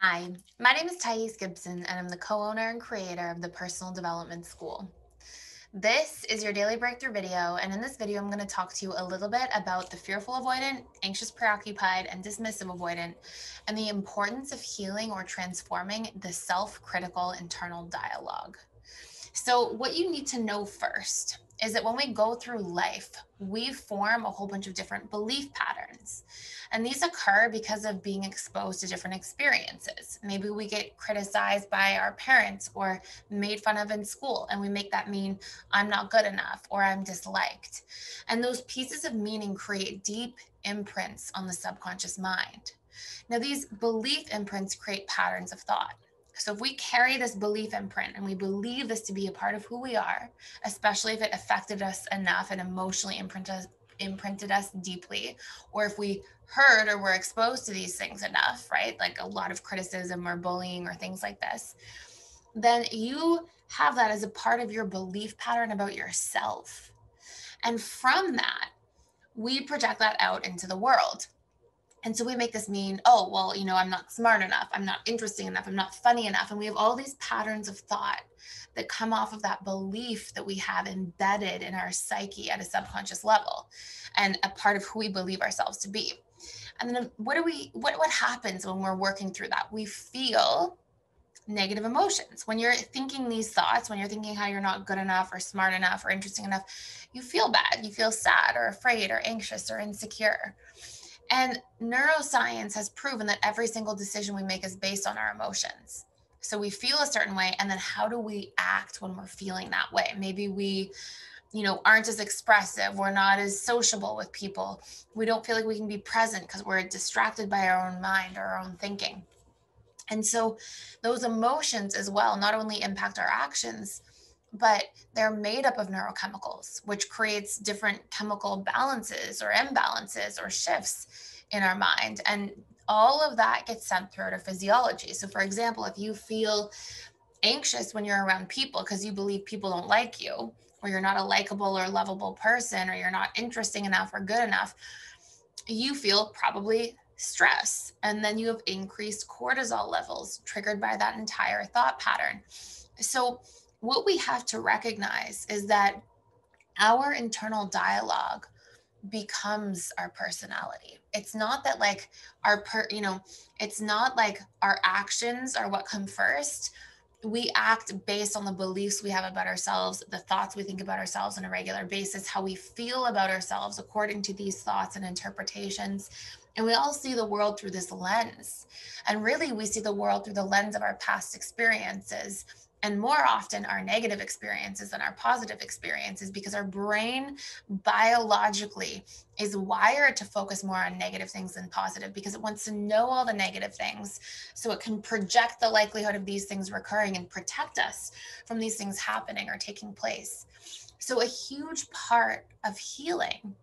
Hi, my name is Gibson, and I'm the co-owner and creator of the Personal Development School. This is your daily breakthrough video, and in this video, I'm going to talk to you a little bit about the fearful avoidant, anxious preoccupied, and dismissive avoidant, and the importance of healing or transforming the self-critical internal dialogue. So, what you need to know first is that when we go through life, we form a whole bunch of different belief patterns. And these occur because of being exposed to different experiences. Maybe we get criticized by our parents or made fun of in school, and we make that mean I'm not good enough or I'm disliked. And those pieces of meaning create deep imprints on the subconscious mind. Now, these belief imprints create patterns of thought. So if we carry this belief imprint and we believe this to be a part of who we are, especially if it affected us enough and emotionally imprinted us deeply, or if we heard or were exposed to these things enough, right? Like a lot of criticism or bullying or things like this, then you have that as a part of your belief pattern about yourself. And from that, we project that out into the world. And so we make this mean, oh, well, I'm not smart enough. I'm not interesting enough. I'm not funny enough. And we have all these patterns of thought that come off of that belief that we have embedded in our psyche at a subconscious level and a part of who we believe ourselves to be. And then what happens when we're working through that? We feel negative emotions. When you're thinking these thoughts, when you're thinking how you're not good enough or smart enough or interesting enough, you feel bad. You feel sad or afraid or anxious or insecure. And neuroscience has proven that every single decision we make is based on our emotions. So we feel a certain way, and then how do we act when we're feeling that way? Maybe we, aren't as expressive. We're not as sociable with people. We don't feel like we can be present because we're distracted by our own mind or our own thinking. And so those emotions as well not only impact our actions, but they're made up of neurochemicals, which creates different chemical balances or imbalances or shifts in our mind. And all of that gets sent through to physiology. So, for example, if you feel anxious when you're around people because you believe people don't like you, or you're not a likable or lovable person, or you're not interesting enough or good enough, you feel probably stress. And then you have increased cortisol levels triggered by that entire thought pattern. So, what we have to recognize is that our internal dialogue becomes our personality. It's not that like it's not like our actions are what come first. We act based on the beliefs we have about ourselves, the thoughts we think about ourselves on a regular basis, how we feel about ourselves according to these thoughts and interpretations. And we all see the world through this lens. And really, we see the world through the lens of our past experiences, and more often our negative experiences than our positive experiences, because our brain biologically is wired to focus more on negative things than positive, because it wants to know all the negative things so it can project the likelihood of these things recurring and protect us from these things happening or taking place. So a huge part of healing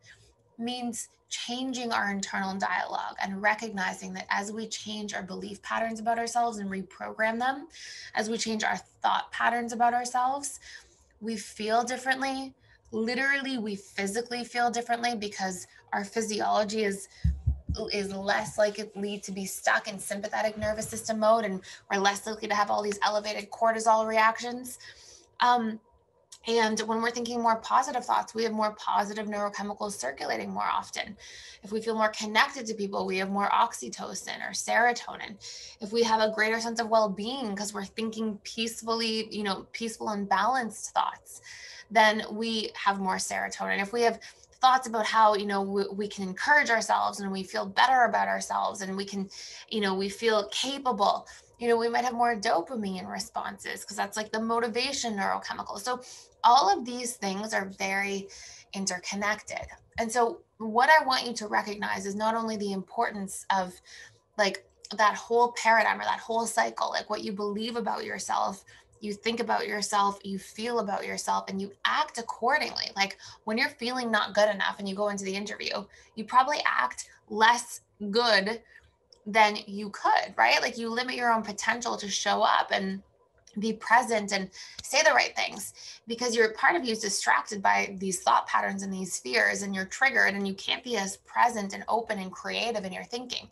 means changing our internal dialogue and recognizing that as we change our belief patterns about ourselves and reprogram them, as we change our thought patterns about ourselves, we feel differently. Literally, we physically feel differently because our physiology is less likely to be stuck in sympathetic nervous system mode, and we're less likely to have all these elevated cortisol reactions. Um, and when we're thinking more positive thoughts, we have more positive neurochemicals circulating more often. If we feel more connected to people, we have more oxytocin or serotonin. If we have a greater sense of well-being because we're thinking peacefully, peaceful and balanced thoughts, then we have more serotonin. If we have thoughts about how, we can encourage ourselves and we feel better about ourselves and we can, we feel capable, we might have more dopamine responses because that's like the motivation neurochemical. So all of these things are very interconnected. And so what I want you to recognize is not only the importance of like that whole paradigm or that whole cycle, like what you believe about yourself, you think about yourself, you feel about yourself, and you act accordingly. Like when you're feeling not good enough and you go into the interview, you probably act less good than you could, right? Like you limit your own potential to show up and be present and say the right things because your part of you is distracted by these thought patterns and these fears, and you're triggered and you can't be as present and open and creative in your thinking.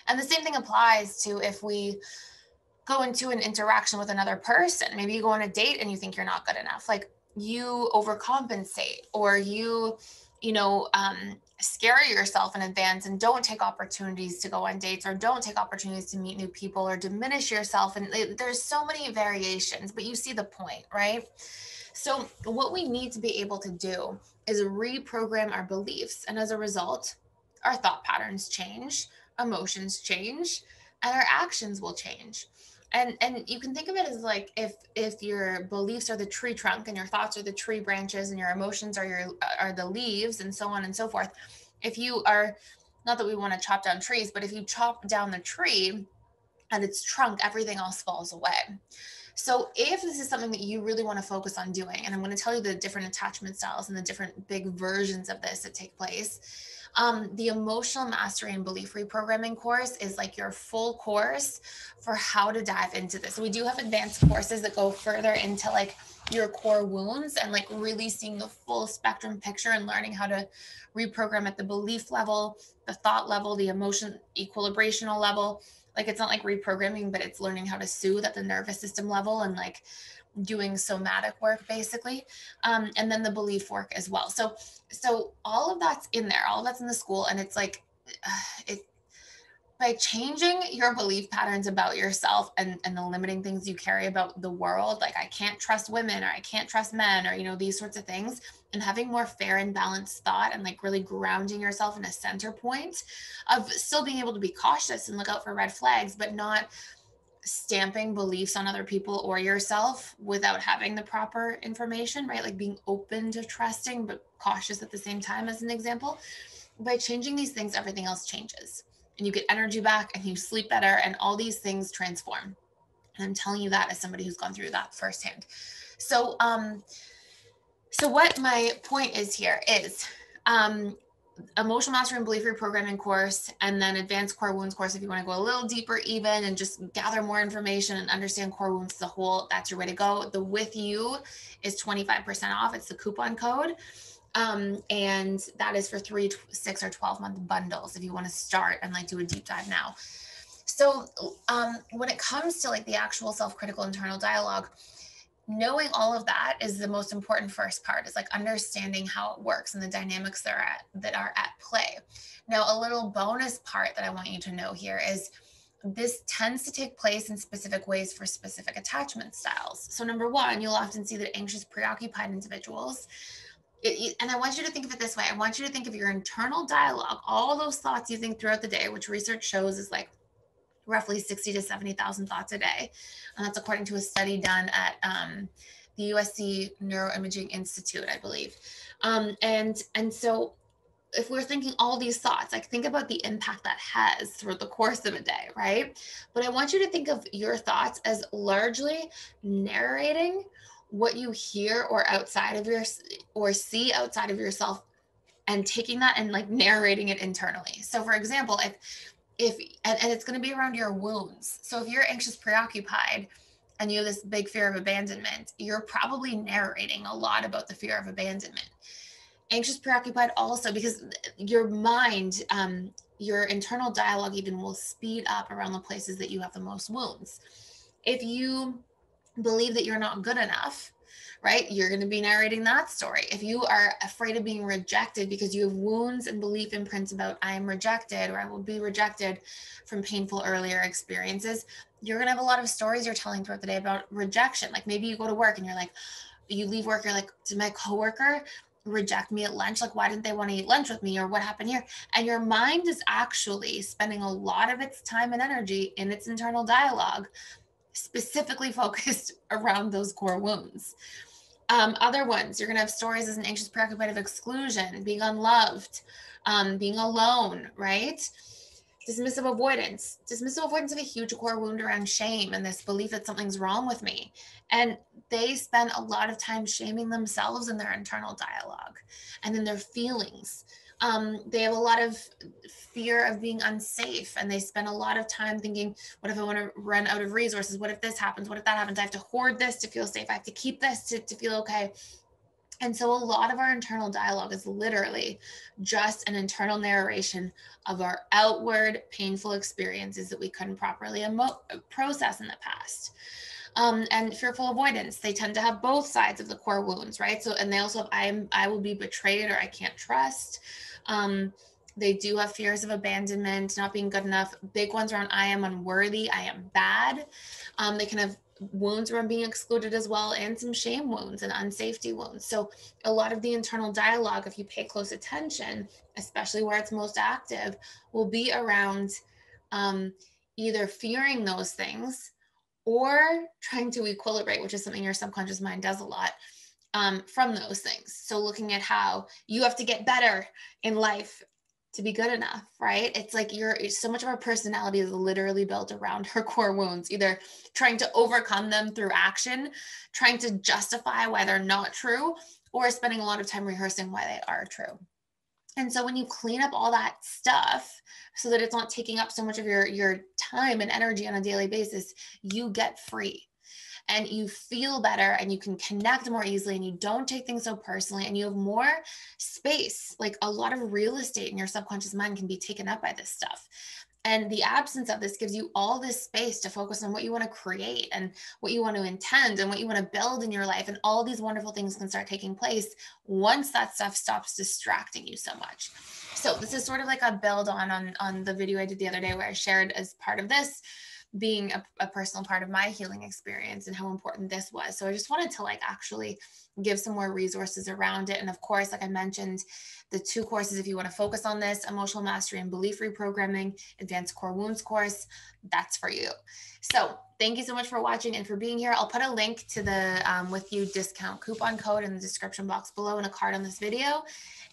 And the same thing applies to if we go into an interaction with another person. Maybe you go on a date and you think you're not good enough. Like you overcompensate, or scare yourself in advance and don't take opportunities to go on dates, or don't take opportunities to meet new people, or diminish yourself. And there's so many variations, but you see the point, right? So what we need to be able to do is reprogram our beliefs. And as a result, our thought patterns change, emotions change, and our actions will change. And you can think of it as like if your beliefs are the tree trunk and your thoughts are the tree branches and your emotions are the leaves, and so on and so forth. If you are, not that we want to chop down trees, but if you chop down the tree at its trunk, everything else falls away. So if this is something that you really want to focus on doing, and I'm going to tell you the different attachment styles and the different big versions of this that take place, the emotional mastery and belief reprogramming course is like your full course for how to dive into this. We do have advanced courses that go further into like your core wounds and like really seeing the full spectrum picture and learning how to reprogram at the belief level, the thought level, the emotion equilibrational level. Like it's not like reprogramming, but it's learning how to soothe at the nervous system level and like doing somatic work basically. And then the belief work as well. So all of that's in there, all of that's in the school. And it's like, it, by changing your belief patterns about yourself and the limiting things you carry about the world, like I can't trust women, or I can't trust men, or, these sorts of things, and having more fair and balanced thought and like really grounding yourself in a center point of still being able to be cautious and look out for red flags, but not stamping beliefs on other people or yourself without having the proper information, right? Like being open to trusting, but cautious at the same time, as an example. By changing these things, everything else changes. And you get energy back and you sleep better and all these things transform. And I'm telling you that as somebody who's gone through that firsthand. So what my point is here is emotional mastery and belief reprogramming course, and then advanced core wounds course. If you want to go a little deeper even and just gather more information and understand core wounds as a whole, that's your way to go. The with you is 25% off. It's the coupon code. And that is for 3, 6, or 12-month bundles if you want to start and like do a deep dive now. So when it comes to like the actual self-critical internal dialogue, knowing all of that is the most important first part, is like understanding how it works and the dynamics that are at play. Now, a little bonus part that I want you to know here is this tends to take place in specific ways for specific attachment styles. So number one, you'll often see that anxious, preoccupied individuals, and I want you to think of it this way. I want you to think of your internal dialogue, all those thoughts you think throughout the day, which research shows is like roughly 60 to 70,000 thoughts a day. And that's according to a study done at the USC Neuroimaging Institute, I believe. And so if we're thinking all these thoughts, like think about the impact that has throughout the course of a day, right? But I want you to think of your thoughts as largely narrating what you hear or see outside of yourself, and taking that and like narrating it internally. So for example, if it's going to be around your wounds. So if you're anxious, preoccupied, and you have this big fear of abandonment, you're probably narrating a lot about the fear of abandonment. Anxious, preoccupied also, because your mind, your internal dialogue even will speed up around the places that you have the most wounds. If you believe that you're not good enough, right, you're going to be narrating that story. If you are afraid of being rejected because you have wounds and belief imprints about I am rejected or I will be rejected from painful earlier experiences, you're going to have a lot of stories you're telling throughout the day about rejection. Like maybe you go to work and you're like, you leave work, you're like, did my coworker reject me at lunch? Like, why didn't they want to eat lunch with me? Or what happened here? And your mind is actually spending a lot of its time and energy in its internal dialogue, specifically focused around those core wounds. Other ones, you're going to have stories as an anxious, preoccupied of exclusion, being unloved, being alone, right? Dismissive avoidance. Dismissive avoidance of a huge core wound around shame and this belief that something's wrong with me. And they spend a lot of time shaming themselves in their internal dialogue and in their feelings. They have a lot of fear of being unsafe, and they spend a lot of time thinking, what if I want to run out of resources? What if this happens? What if that happens? I have to hoard this to feel safe. I have to keep this to feel okay. And so a lot of our internal dialogue is literally just an internal narration of our outward painful experiences that we couldn't properly process in the past. And fearful avoidance, they tend to have both sides of the core wounds, right? So, and they also have I will be betrayed, or I can't trust. They do have fears of abandonment, not being good enough. Big ones around I am unworthy, I am bad. They can have wounds around being excluded as well, and some shame wounds and unsafety wounds. So a lot of the internal dialogue, if you pay close attention, especially where it's most active, will be around either fearing those things or trying to equilibrate, which is something your subconscious mind does a lot, from those things. So looking at how you have to get better in life to be good enough, right? It's like so much of our personality is literally built around her core wounds, either trying to overcome them through action, trying to justify why they're not true, or spending a lot of time rehearsing why they are true. And so when you clean up all that stuff so that it's not taking up so much of your time and energy on a daily basis, you get free and you feel better and you can connect more easily and you don't take things so personally and you have more space. Like a lot of real estate in your subconscious mind can be taken up by this stuff. And the absence of this gives you all this space to focus on what you want to create and what you want to intend and what you want to build in your life. And all these wonderful things can start taking place once that stuff stops distracting you so much. So this is sort of like a build on the video I did the other day where I shared as part of this being a personal part of my healing experience and how important this was. So I just wanted to like actually give some more resources around it. And of course, like I mentioned, the 2 courses, if you want to focus on this, Emotional Mastery and Belief Reprogramming, Advanced Core Wounds course, that's for you. So thank you so much for watching and for being here. I'll put a link to the With You discount coupon code in the description box below and a card on this video.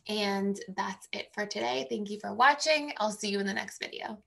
And that's it for today. Thank you for watching. I'll see you in the next video.